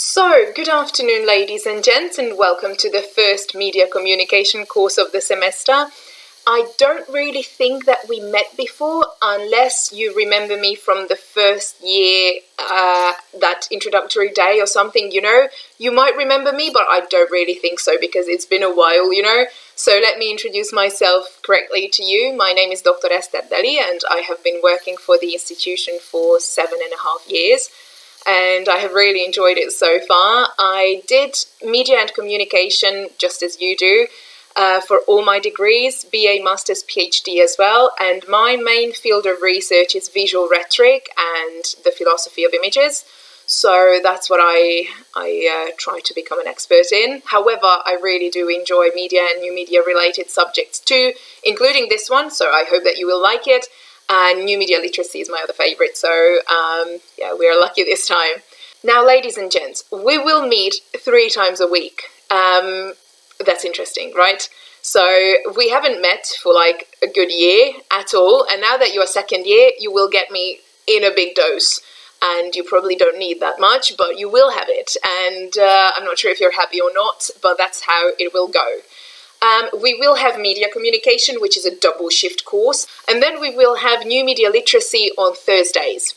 So, good afternoon, ladies and gents, and welcome to the first media communication course of the semester. I don't really think that we met before, unless you remember me from the first year, that introductory day or something, You might remember me, but I don't really think so because it's been a while. So let me introduce myself correctly to you. My name is Dr. Esther Deli, and I have been working for the institution for 7.5 years. And I have really enjoyed it so far. I did media and communication, just as you do, for all my degrees, BA, Master's, PhD as well. And my main field of research is visual rhetoric and the philosophy of images. So that's what I try to become an expert in. However, I really do enjoy media and new media related subjects too, including this one. So I hope that you will like it. And new media literacy is my other favorite. So we are lucky this time. Now, ladies and gents, we will meet 3 times a week. That's interesting, right? So we haven't met for like a good year at all. And now that you're second year, you will get me in a big dose. And you probably don't need that much, but you will have it. And I'm not sure if you're happy or not, but that's how it will go. We will have media communication, which is a double shift course. And then we will have new media literacy on Thursdays.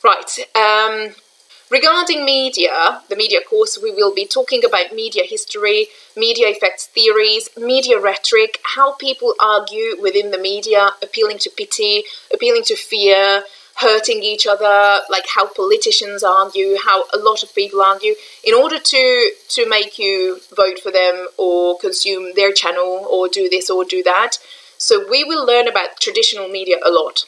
Right. Regarding media, the media course, we will be talking about media history, media effects theories, media rhetoric, how people argue within the media, appealing to pity, appealing to fear, hurting each other, like how politicians argue, how a lot of people argue, in order to make you vote for them or consume their channel or do this or do that. So we will learn about traditional media a lot.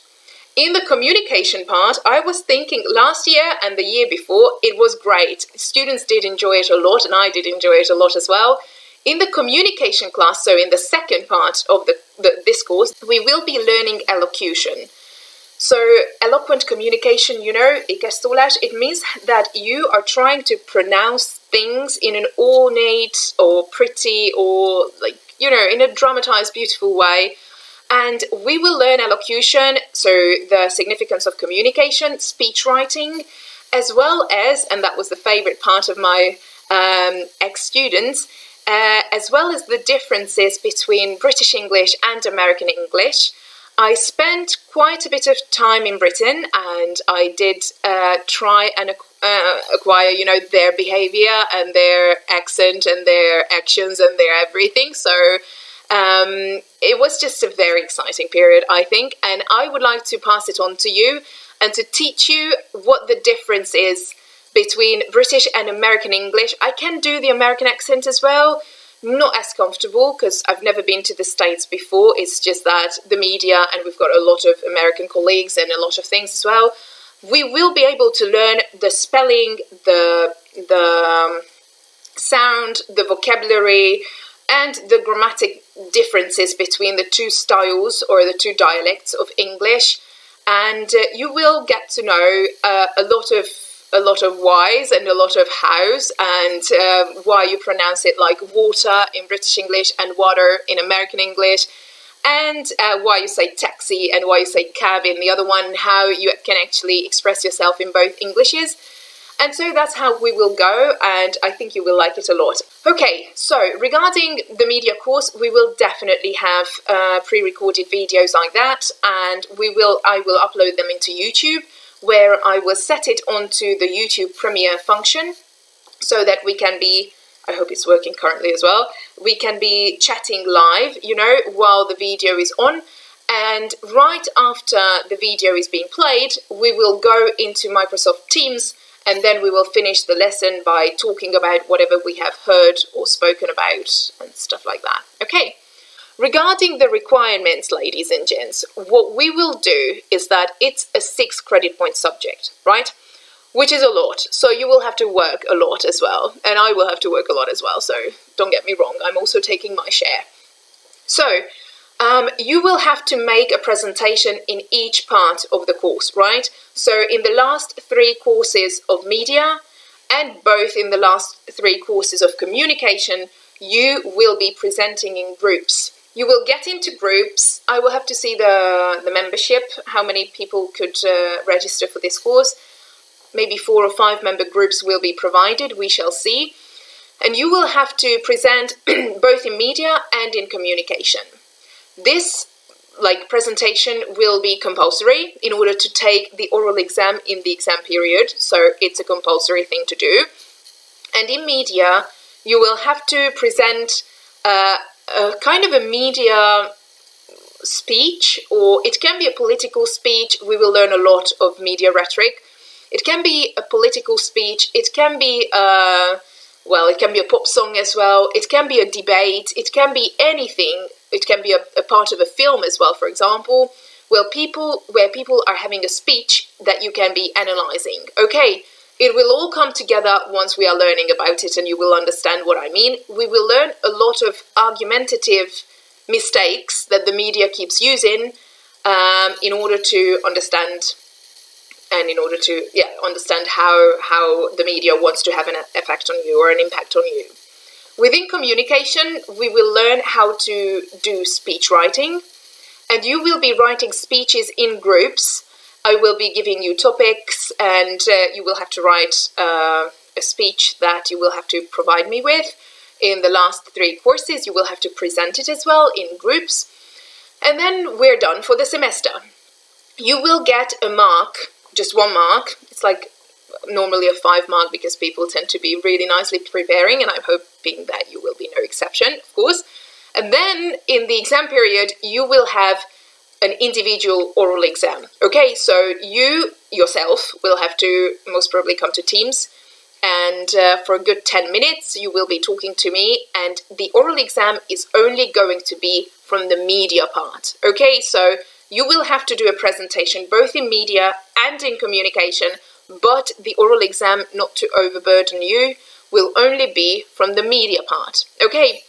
In the communication part, I was thinking last year and the year before, it was great. Students did enjoy it a lot, and I did enjoy it a lot as well. In the communication class, so in the second part of this course, we will be learning elocution. So eloquent communication, ikeszólás, it means that you are trying to pronounce things in an ornate or pretty or in a dramatized, beautiful way. And we will learn elocution, so the significance of communication, speech writing, as well as, and that was the favorite part of my ex-students, as well as the differences between British English and American English. I spent quite a bit of time in Britain, and I did try and acquire, their behavior and their accent and their actions and their everything. So it was just a very exciting period, I think, and I would like to pass it on to you and to teach you what the difference is between British and American English. I can do the American accent as well. Not as comfortable because I've never been to the States before. It's just that the media, and we've got a lot of American colleagues and a lot of things as well. We will be able to learn the spelling, the sound, the vocabulary, and the grammatic differences between the two styles or the two dialects of English. And you will get to know a lot of whys and a lot of hows, and why you pronounce it like water in British English and water in American English, and why you say taxi and why you say cab in the other one, how you can actually express yourself in both Englishes. And so that's how we will go, and I think you will like it a lot. Okay, so regarding the media course, we will definitely have pre-recorded videos like that, and I will upload them into YouTube, where I will set it onto the YouTube Premiere function so that we can be, I hope it's working currently as well, we can be chatting live, while the video is on. And right after the video is being played, we will go into Microsoft Teams, and then we will finish the lesson by talking about whatever we have heard or spoken about and stuff like that. Okay. Regarding the requirements, ladies and gents, what we will do is that it's a 6 credit point subject, right? Which is a lot. So you will have to work a lot as well. And I will have to work a lot as well. So don't get me wrong. I'm also taking my share. So you will have to make a presentation in each part of the course, right? So in the last 3 courses of media and both in the last 3 courses of communication, you will be presenting in groups. You will get into groups. I will have to see the membership, how many people could register for this course. maybe 4 or 5 member groups will be provided, we shall see. And you will have to present both in media and in communication. This presentation will be compulsory in order to take the oral exam in the exam period, so it's a compulsory thing to do. And in media, you will have to present a kind of a media speech, or it can be a political speech. We will learn a lot of media rhetoric. It can be a political speech. It can be it can be a pop song as well. It can be a debate. It can be anything. It can be a part of a film as well, for example, where people are having a speech that you can be analyzing. Okay, it will all come together once we are learning about it, and you will understand what I mean. We will learn a lot of argumentative mistakes that the media keeps using in order to understand, and in order to understand how the media wants to have an effect on you or an impact on you. Within communication, we will learn how to do speech writing, and you will be writing speeches in groups. I will be giving you topics, and you will have to write a speech that you will have to provide me with. In the last 3 courses, you will have to present it as well in groups. And then we're done for the semester. You will get a mark, just 1 mark. It's normally a 5 mark because people tend to be really nicely preparing, and I'm hoping that you will be no exception, of course. And then in the exam period, you will have an individual oral exam. Okay, so you yourself will have to most probably come to Teams, and for a good 10 minutes you will be talking to me, and the oral exam is only going to be from the media part. Okay, so you will have to do a presentation both in media and in communication, but the oral exam, not to overburden you, will only be from the media part. Okay,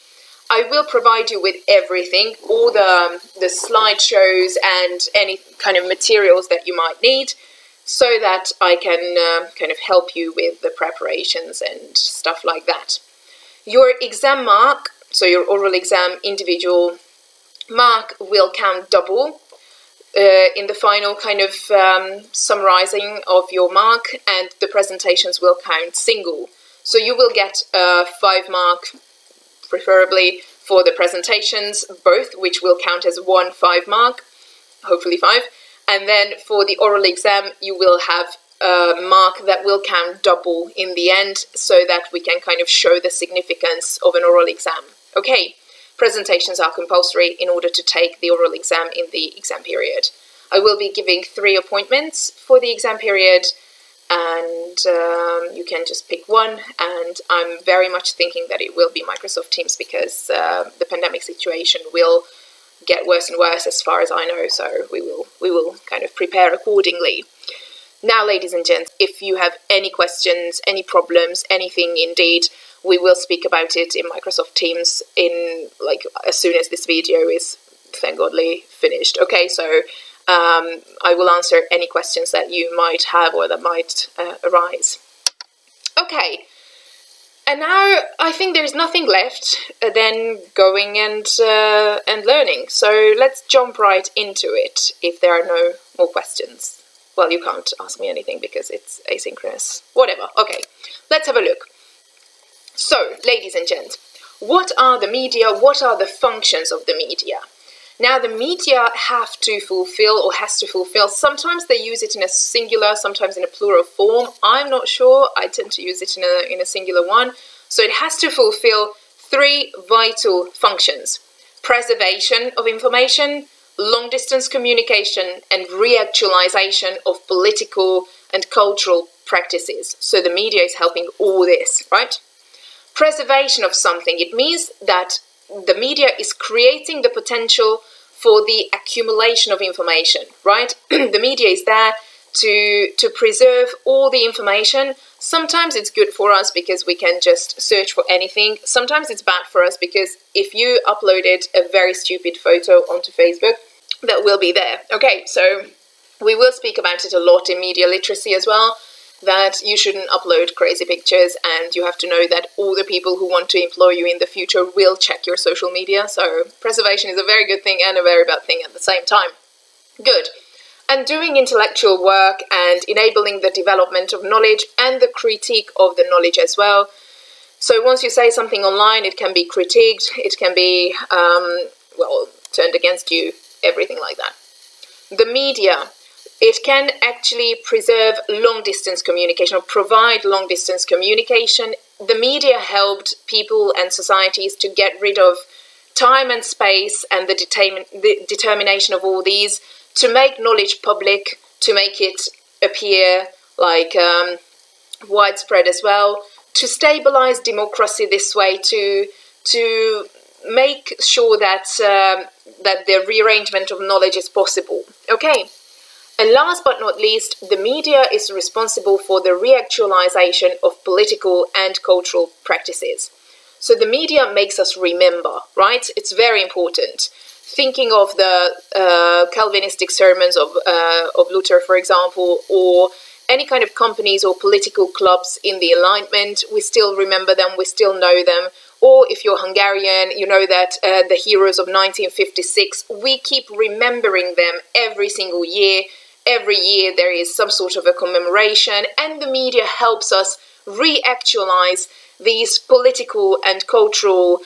I will provide you with everything, all the slideshows and any kind of materials that you might need, so that I can kind of help you with the preparations and stuff like that. Your exam mark, so your oral exam individual mark, will count double in the final kind of summarizing of your mark, and the presentations will count single. So you will get a 5 mark, preferably, for the presentations, both, which will count as 1 5 mark, hopefully 5. And then for the oral exam, you will have a mark that will count double in the end, so that we can kind of show the significance of an oral exam. Okay, presentations are compulsory in order to take the oral exam in the exam period. I will be giving 3 appointments for the exam period, and you can just pick one, and I'm very much thinking that it will be Microsoft Teams, because the pandemic situation will get worse and worse as far as I know, so we will kind of prepare accordingly. Now, ladies and gents, if you have any questions, any problems, anything indeed, we will speak about it in Microsoft Teams as soon as this video is, thank godly, finished. Okay, so I will answer any questions that you might have or that might arise. Okay, and now I think there's nothing left than going and learning. So let's jump right into it if there are no more questions. Well, you can't ask me anything because it's asynchronous. Whatever. Okay, let's have a look. So, ladies and gents, what are the media? What are the functions of the media? Now, the media has to fulfill, sometimes they use it in a singular, sometimes in a plural form. I'm not sure. I tend to use it in a singular one. So it has to fulfill 3 vital functions: preservation of information, long-distance communication, and reactualization of political and cultural practices. So the media is helping all this, right? Preservation of something, it means that the media is creating the potential for the accumulation of information, right? The media is there to preserve all the information. Sometimes it's good for us because we can just search for anything. Sometimes it's bad for us because if you uploaded a very stupid photo onto Facebook, that will be there. Okay, so we will speak about it a lot in media literacy as well, that you shouldn't upload crazy pictures, and you have to know that all the people who want to employ you in the future will check your social media. So preservation is a very good thing and a very bad thing at the same time. Good. and doing intellectual work and enabling the development of knowledge and the critique of the knowledge as well. So once you say something online, it can be critiqued, it can be, turned against you, everything like that. The media, it can actually preserve long-distance communication or provide long-distance communication. The media helped people and societies to get rid of time and space and the determination of all these, to make knowledge public, to make it appear like widespread as well, to stabilize democracy this way, to make sure that that the rearrangement of knowledge is possible. Okay. And last but not least, the media is responsible for the reactualization of political and cultural practices. So the media makes us remember, right? It's very important. Thinking of the Calvinistic sermons of Luther, for example, or any kind of companies or political clubs in the Enlightenment, we still remember them, we still know them. Or if you're Hungarian, you know that the heroes of 1956, we keep remembering them every single year. Every year there is some sort of a commemoration, and the media helps us reactualize these political and cultural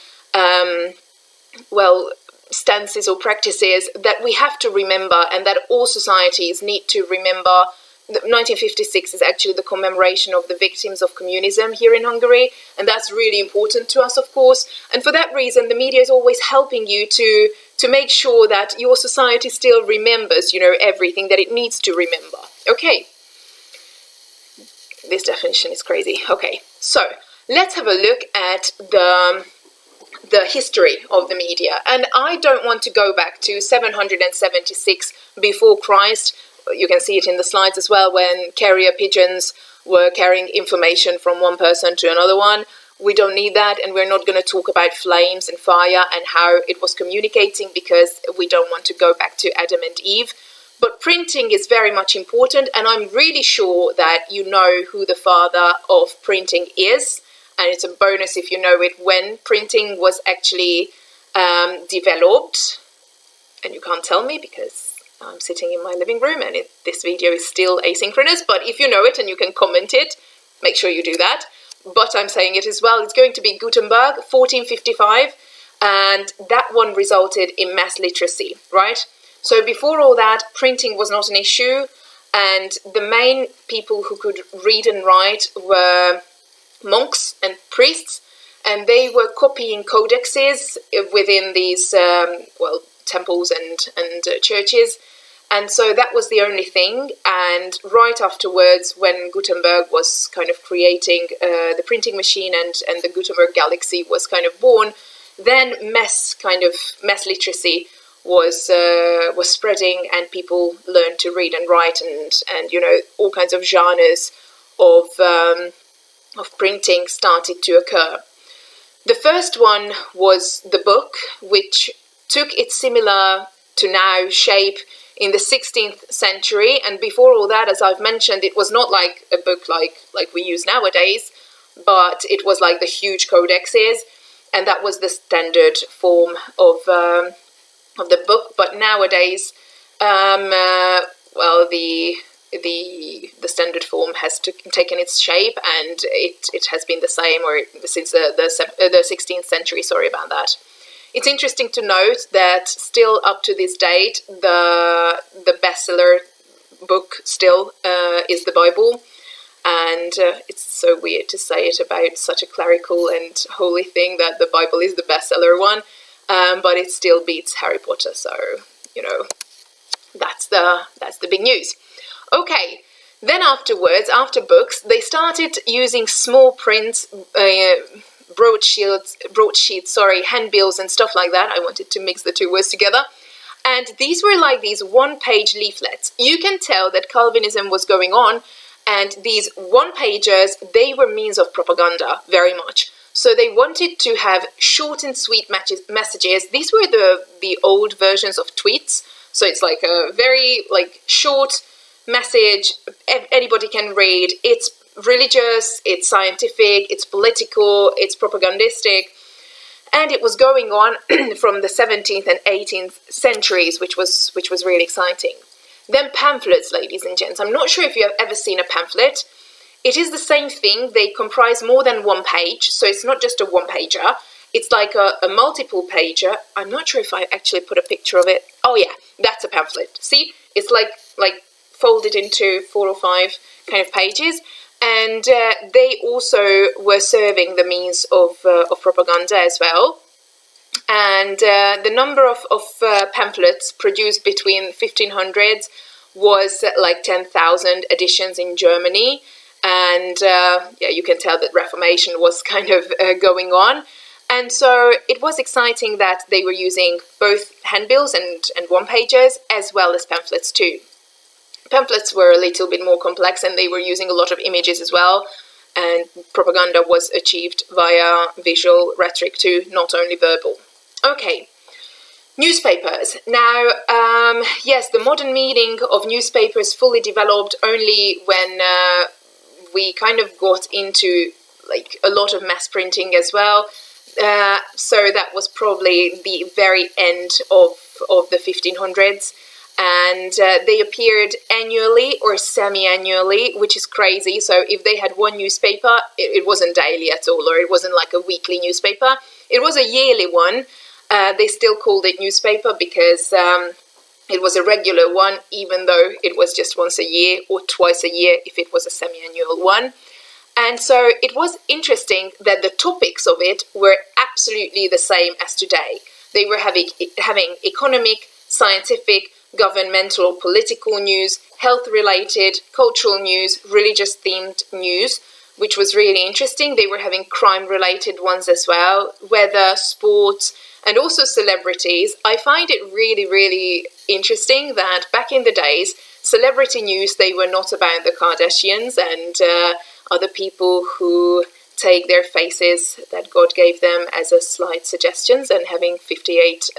stances or practices that we have to remember and that all societies need to remember. 1956 is actually the commemoration of the victims of communism here in Hungary, and that's really important to us, of course. And for that reason, the media is always helping you to make sure that your society still remembers, everything that it needs to remember. Okay. This definition is crazy. Okay, so let's have a look at the history of the media. And I don't want to go back to 776 before Christ. You can see it in the slides as well, when carrier pigeons were carrying information from one person to another one. We don't need that, and we're not going to talk about flames and fire and how it was communicating, because we don't want to go back to Adam and Eve. But printing is very much important, and I'm really sure that you know who the father of printing is, and it's a bonus if you know it, when printing was actually developed. And you can't tell me because I'm sitting in my living room and this video is still asynchronous, but if you know it and you can comment it, make sure you do that. But I'm saying it as well, it's going to be Gutenberg, 1455, and that one resulted in mass literacy, right? So before all that, printing was not an issue, and the main people who could read and write were monks and priests, and they were copying codexes within these, temples and churches. And so that was the only thing. And right afterwards, when Gutenberg was kind of creating the printing machine and the Gutenberg galaxy was kind of born, then mass literacy was spreading, and people learned to read and write, and all kinds of genres of printing started to occur. The first one was the book, which took its similar to now shape in the 16th century. And before all that, as I've mentioned, it was not like a book like we use nowadays, but it was like the huge codexes, and that was the standard form of the book. But nowadays, the standard form has taken its shape, and it has been the same since the 16th century. Sorry about that. It's interesting to note that still up to this date, the bestseller book still is the Bible, and it's so weird to say it about such a clerical and holy thing that the Bible is the bestseller one, but it still beats Harry Potter. So that's the big news. Okay. Then afterwards, after books, they started using small print, broadsheets, handbills and stuff like that. I wanted to mix the two words together. And these were like these one-page leaflets. You can tell that Calvinism was going on, and these one-pagers, they were means of propaganda, very much. So they wanted to have short and sweet messages. These were the old versions of tweets. So it's like a very short message anybody can read. It's religious, it's scientific, it's political, it's propagandistic, and it was going on from the 17th and 18th centuries, which was really exciting. Then pamphlets, ladies and gents. I'm not sure if you have ever seen a pamphlet. It is the same thing. They comprise more than one page, so it's not just a one-pager. It's like a multiple pager. I'm not sure if I actually put a picture of it. Oh yeah, that's a pamphlet. See, it's like folded into 4 or 5 kind of pages. And they also were serving the means of propaganda as well. And the number of pamphlets produced between 1500s was like 10,000 editions in Germany. And yeah, you can tell that Reformation was kind of going on. And so it was exciting that they were using both handbills and one-pagers as well as pamphlets too. Pamphlets were a little bit more complex and they were using a lot of images as well. And propaganda was achieved via visual rhetoric too, not only verbal. Okay, newspapers. Now, yes, the modern meaning of newspapers fully developed only when we kind of got into like a lot of mass printing as well. So that was probably the very end of the 1500s. And they appeared annually or semi-annually, which is crazy. So if they had one newspaper, it wasn't daily at all, or it wasn't like a weekly newspaper. It was a yearly one. They still called it newspaper because it was a regular one, even though it was just once a year or twice a year if it was a semi-annual one. And so it was interesting that the topics of it were absolutely the same as today. They were having economic, scientific, governmental, political news, health-related, cultural news, religious-themed news, which was really interesting. They were having crime-related ones as well, weather, sports, and also celebrities. I find it really, really interesting that back in the days, celebrity news, they were not about the Kardashians and other people who take their faces that God gave them as a slight suggestions and having 58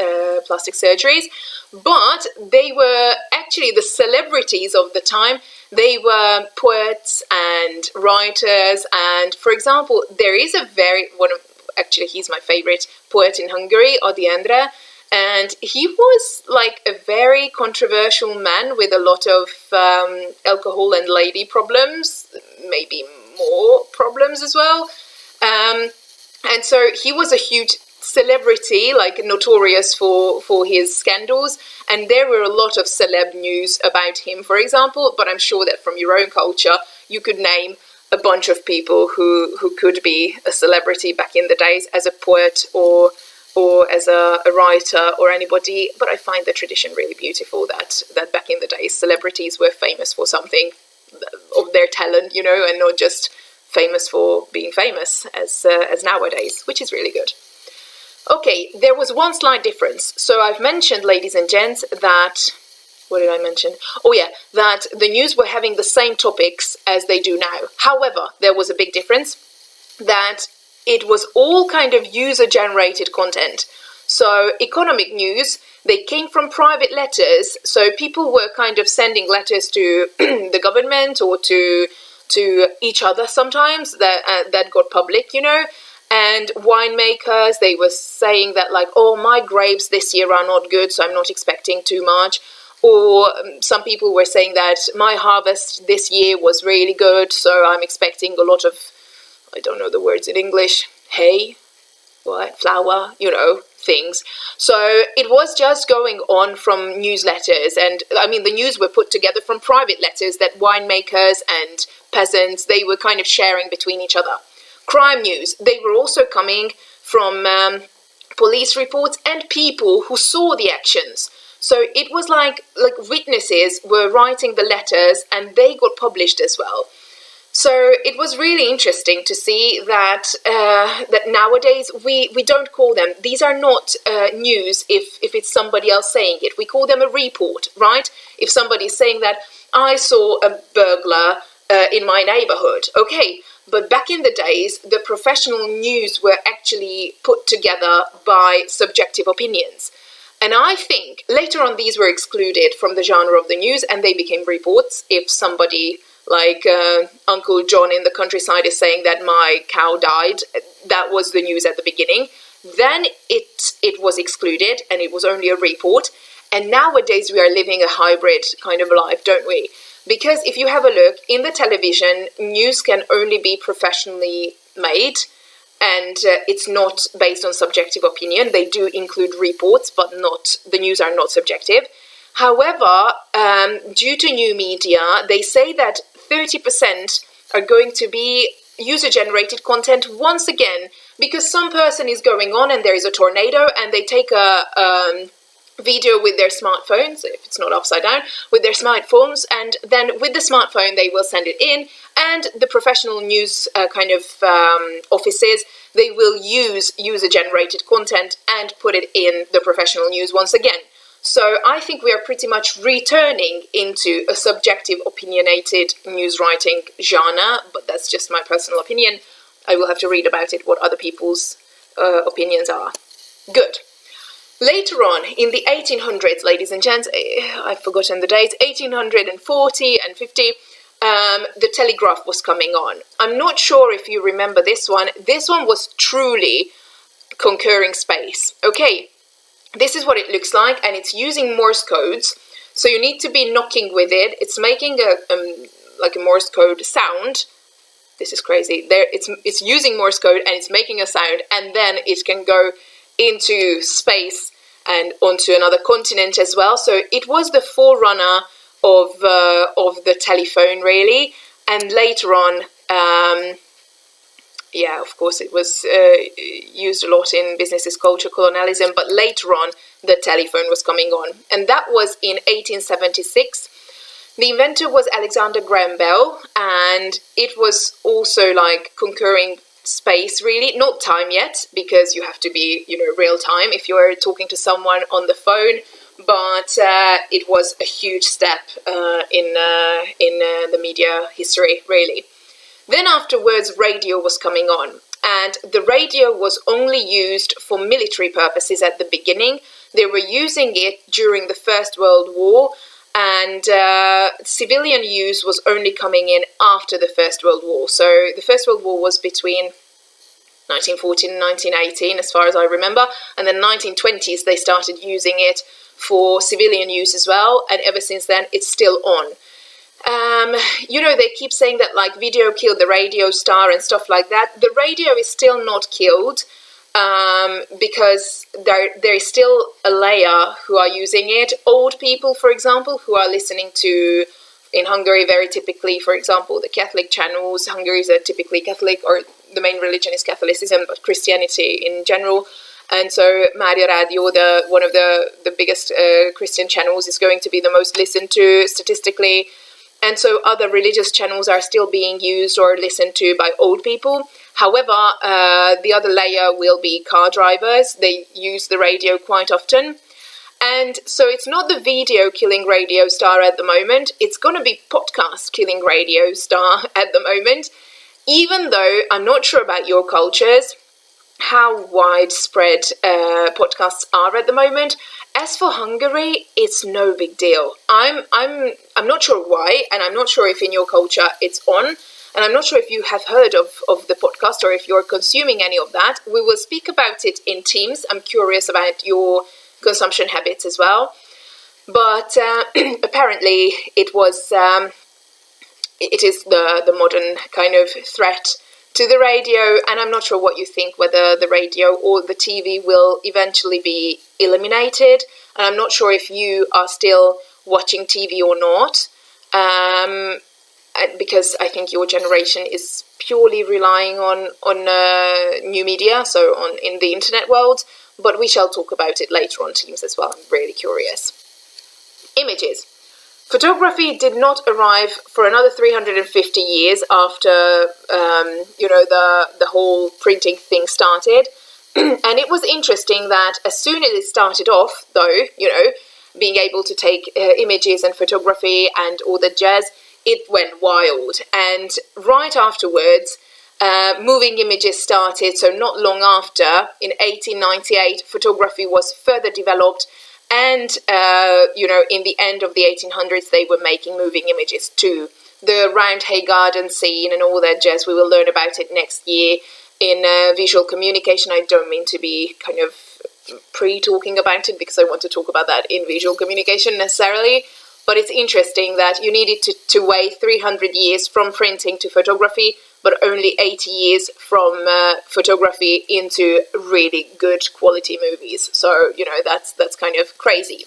plastic surgeries. But they were actually the celebrities of the time. They were poets and writers. And for example, there is actually he's my favorite poet in Hungary, Adi Endre. And he was like a very controversial man with a lot of alcohol and lady problems, maybe more problems as well. And so he was a huge celebrity, like notorious for his scandals. And there were a lot of celeb news about him, for example. But I'm sure that from your own culture, you could name a bunch of people who could be a celebrity back in the days as a poet or as a writer or anybody. But I find the tradition really beautiful that back in the days, celebrities were famous for something of their talent, you know, and not just famous for being famous as nowadays, which is really good. Okay, there was one slight difference. So I've mentioned, ladies and gents, that... What did I mention? Oh yeah, that the news were having the same topics as they do now. However, there was a big difference, that it was all kind of user-generated content. So economic news, they came from private letters. So people were kind of sending letters to the government or to each other sometimes that got public, you know. And winemakers, they were saying that like, oh, my grapes this year are not good, so I'm not expecting too much. Or some people were saying that my harvest this year was really good, so I'm expecting a lot of, I don't know the words in English, hay, flour, you know, things. So it was just going on from newsletters. And I mean, the news were put together from private letters that winemakers and peasants, they were kind of sharing between each other. Crime news, they were also coming from police reports and people who saw the actions. So it was like witnesses were writing the letters and they got published as well. So it was really interesting to see that that nowadays we don't call them, these are not news if it's somebody else saying it. We call them a report, right? If somebody's saying that I saw a burglar in my neighborhood, okay. But back in the days, the professional news were actually put together by subjective opinions. And I think later on these were excluded from the genre of the news and they became reports. If somebody like Uncle John in the countryside is saying that my cow died, that was the news at the beginning. Then it was excluded and it was only a report. And nowadays we are living a hybrid kind of life, don't we? Because if you have a look, in the television, news can only be professionally made, and it's not based on subjective opinion. They do include reports, but the news are not subjective. However, due to new media, they say that 30% are going to be user-generated content once again, because some person is going on and there is a tornado and they take a video with their smartphones, if it's not upside down, with their smartphones, and then with the smartphone they will send it in, and the professional news offices, they will use user-generated content and put it in the professional news once again. So I think we are pretty much returning into a subjective, opinionated news writing genre, but that's just my personal opinion. I will have to read about it, what other people's opinions are. Good. Later on, in the 1800s, ladies and gents, I've forgotten the dates, 1840 and 50, the telegraph was coming on. I'm not sure if you remember this one. This one was truly conquering space. Okay, this is what it looks like, and it's using Morse codes. So you need to be knocking with it. It's making a Morse code sound. This is crazy. It's using Morse code and it's making a sound, and then it can go into space and onto another continent as well. So it was the forerunner of the telephone, really. And later on, of course, it was used a lot in businesses, culture, colonialism. But later on, the telephone was coming on, and that was in 1876. The inventor was Alexander Graham Bell, and it was also like conquering space, really. Not time yet, because you have to be, real time if you're talking to someone on the phone. But it was a huge step in the media history, really. Then afterwards, radio was coming on, and the radio was only used for military purposes at the beginning. They were using it during the First World War, and civilian use was only coming in after the First World War. So the First World War was between 1914 and 1918, as far as I remember, and then 1920s they started using it for civilian use as well, and ever since then it's still on. They keep saying that like video killed the radio star and stuff like that. The radio is still not killed, because there is still a layer who are using it. Old people, for example, who are listening to, in Hungary, very typically, for example, the Catholic channels. Hungary is typically Catholic, or the main religion is Catholicism, but Christianity in general. And so Mária Radio, one of the biggest Christian channels, is going to be the most listened to statistically. And so other religious channels are still being used or listened to by old people. However, the other layer will be car drivers. They use the radio quite often. And so it's not the video killing radio star at the moment. It's going to be podcast killing radio star at the moment. Even though I'm not sure about your cultures, how widespread podcasts are at the moment. As for Hungary, it's no big deal. I'm not sure why, and I'm not sure if in your culture it's on, and I'm not sure if you have heard of the podcast or if you're consuming any of that. We will speak about it in Teams. I'm curious about your consumption habits as well. But apparently it is the modern kind of threat to the radio, and I'm not sure what you think, whether the radio or the TV will eventually be eliminated. And I'm not sure if you are still watching TV or not, because I think your generation is purely relying on new media, so in the internet world. But we shall talk about it later on Teams as well. I'm really curious. Images. Photography did not arrive for another 350 years after, the whole printing thing started. And it was interesting that as soon as it started off, though, being able to take images and photography and all the jazz, it went wild. And right afterwards, moving images started. So not long after, in 1898, photography was further developed. And, in the end of the 1800s, they were making moving images too. The Roundhay Garden scene and all that jazz, we will learn about it next year. In visual communication, I don't mean to be kind of pre-talking about it because I want to talk about that in visual communication necessarily. But it's interesting that you needed to wait 300 years from printing to photography, but only 80 years from photography into really good quality movies. So, that's kind of crazy.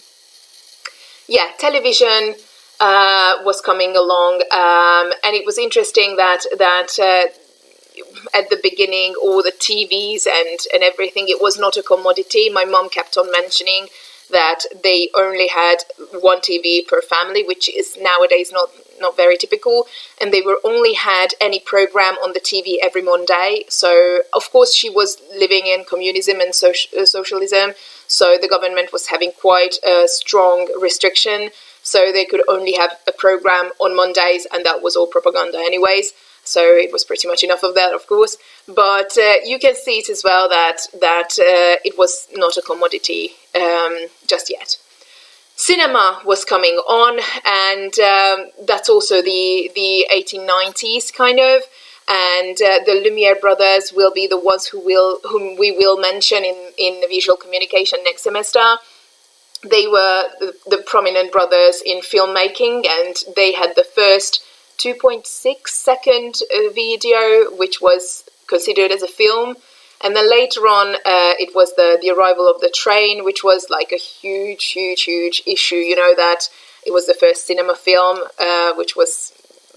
Yeah, television was coming along, and it was interesting that at the beginning, all the TVs and everything, it was not a commodity. My mom kept on mentioning that they only had one TV per family, which is nowadays not very typical, and they were only had any program on the TV every Monday. So, of course, she was living in communism and socialism, so the government was having quite a strong restriction, so they could only have a program on Mondays, and that was all propaganda anyways. So it was pretty much enough of that, of course. But you can see it as well that it was not a commodity just yet. Cinema was coming on, and that's also the 1890s kind of. And the Lumiere brothers will be the ones whom we will mention in the visual communication next semester. They were the prominent brothers in filmmaking, and they had the first 2.6 second video, which was considered as a film. And then later on, it was the arrival of the train, which was like a huge issue, that it was the first cinema film, which was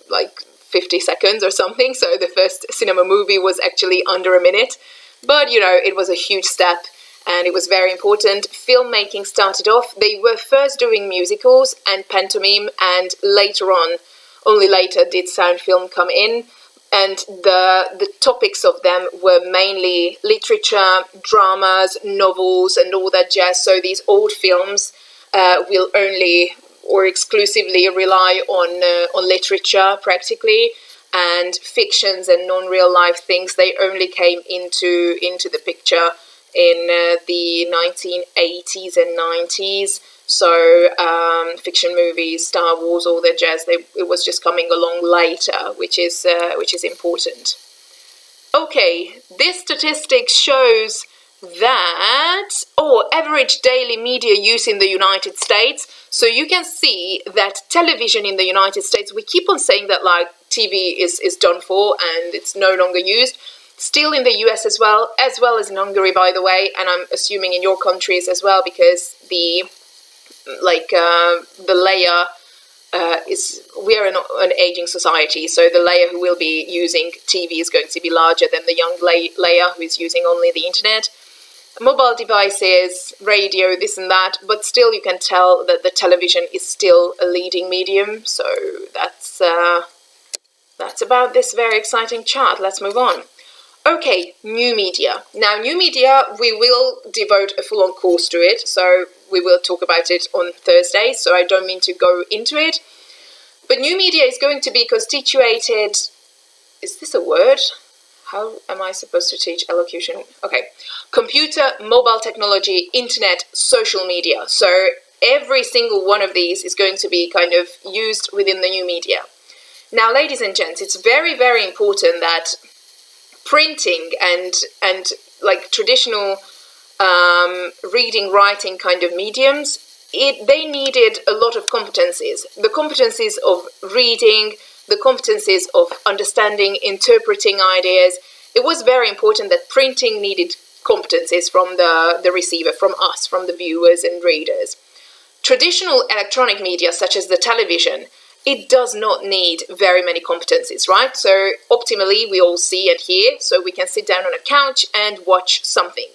like 50 seconds or something. So the first cinema movie was actually under a minute. But, it was a huge step, and it was very important. Filmmaking started off. They were first doing musicals and pantomime, and only later did sound film come in, and the topics of them were mainly literature, dramas, novels, and all that jazz. So these old films will only or exclusively rely on literature practically, and fictions and non-real life things, they only came into the picture in the 1980s and 90s. So fiction movies, Star Wars, all that jazz, it was just coming along later, which is important. Okay, this statistic shows that average daily media use in the United States. So you can see that television in the United States, we keep on saying that like TV is done for and it's no longer used. Still in the US as well as in Hungary, by the way, and I'm assuming in your countries as well, because the layer we are an aging society, so the layer who will be using TV is going to be larger than the young layer who is using only the internet. Mobile devices, radio, this and that, but still you can tell that the television is still a leading medium. So that's about this very exciting chart. Let's move on. Okay, new media. Now, new media, we will devote a full-on course to it, so we will talk about it on Thursday, so I don't mean to go into it. But new media is going to be constituted... Is this a word? How am I supposed to teach elocution? Okay. Computer, mobile technology, internet, social media. So every single one of these is going to be kind of used within the new media. Now, ladies and gents, it's very, very important that printing and like traditional reading, writing kind of mediums, they needed a lot of competencies. The competencies of reading, the competencies of understanding, interpreting ideas. It was very important that printing needed competencies from the receiver, from us, from the viewers and readers. Traditional electronic media, such as the television, it does not need very many competencies, right? So optimally, we all see and hear, so we can sit down on a couch and watch something.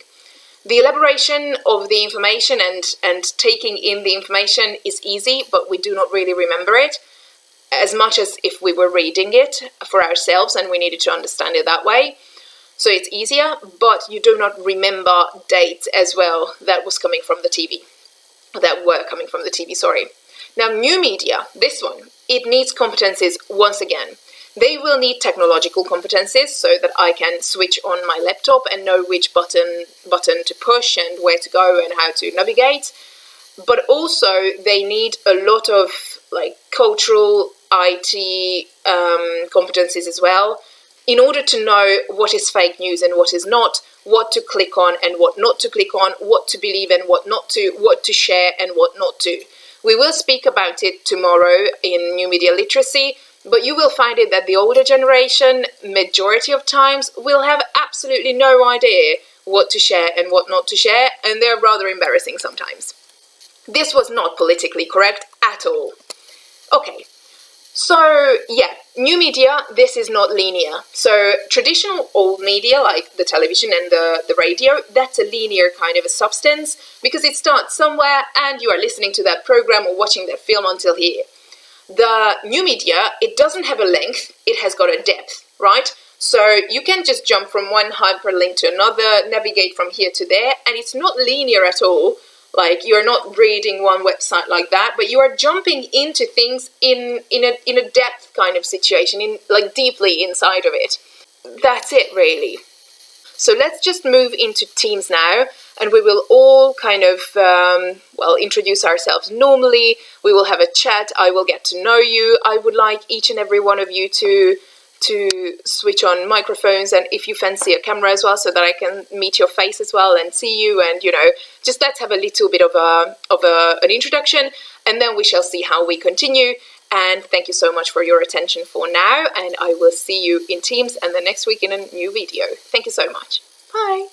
The elaboration of the information and taking in the information is easy, but we do not really remember it as much as if we were reading it for ourselves and we needed to understand it that way. So it's easier, but you do not remember dates as well that were coming from the TV, sorry. Now, new media, this one, it needs competencies once again. They will need technological competencies so that I can switch on my laptop and know which button to push and where to go and how to navigate. But also they need a lot of like cultural IT competencies as well. in order to know what is fake news and what is not, what to click on and what not to click on, what to believe and what not to, what to share and what not to. We will speak about it tomorrow in New Media Literacy, but you will find it that the older generation, majority of times, will have absolutely no idea what to share and what not to share, and they're rather embarrassing sometimes. This was not politically correct at all. Okay, so yeah, new media, this is not linear. So traditional old media, like the television and the radio, that's a linear kind of a substance, because it starts somewhere and you are listening to that program or watching that film until here. The new media, it doesn't have a length, it has got a depth, right? So you can just jump from one hyperlink to another, navigate from here to there, and it's not linear at all. Like, you're not reading one website like that, but you are jumping into things in a depth kind of situation, in like deeply inside of it. That's it, really. So let's just move into Teams now, and we will all kind of, introduce ourselves normally. We will have a chat. I will get to know you. I would like each and every one of you to switch on microphones, and if you fancy a camera as well, so that I can meet your face as well and see you, and just let's have a little bit of an introduction, and then we shall see how we continue. And thank you so much for your attention for now, and I will see you in Teams and the next week in a new video. Thank you so much. Bye.